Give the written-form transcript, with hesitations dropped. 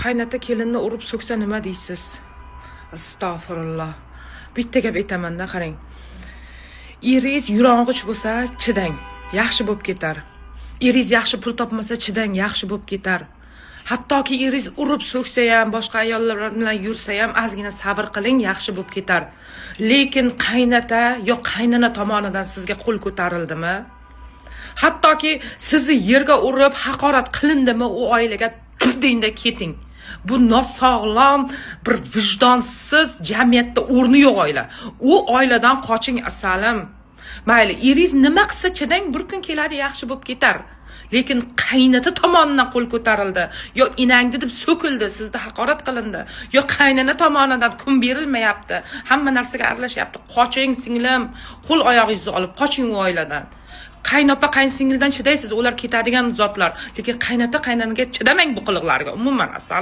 qaynota kelinni urib so'ksa nima deysiz? Astag'firulloh. Bitta gap aytaman-da, qarang. Eringiz yurong'ich bo'lsa, chidang, yaxshi bo'lib ketar. Eringiz yaxshi pul topmasa, chidang, yaxshi bo'lib ketar. Hattoki eringiz urib so'ksa ham, boshqa ayollar bilan yursa ham, ozgina sabr qiling, yaxshi bo'lib ketar. Lekin qaynota yo qaynona tomonidan sizga qo'l ko'tarildimi? Hattoki sizni yerga urib haqorat qilindimi, u oilaga turdingda keting. Bu nosog'lom, bir vijdonsiz jamiyatda o'rni yo'q oila. U oiladan qoching asalim. Mayli, eringiz nima qilsa chidang, bir kun keladi, yaxshi bo'lib ketar. Lekin qaynota tomonidan qo'l ko'tarildi, yo inangdi deb so'kildi, sizda haqorat qilindi, yo qaynona tomonidan kun berilmayapti, hamma narsaga aralashyapti. Qoching singlim, qo'l oyog'ingizni olib qoching u oiladan. Qaynopa qaynsingildan chidaysiz, ular ketadigan zotlar. Lekin qaynota qaynonaga chidamang bu qiliqlarga. Umuman asal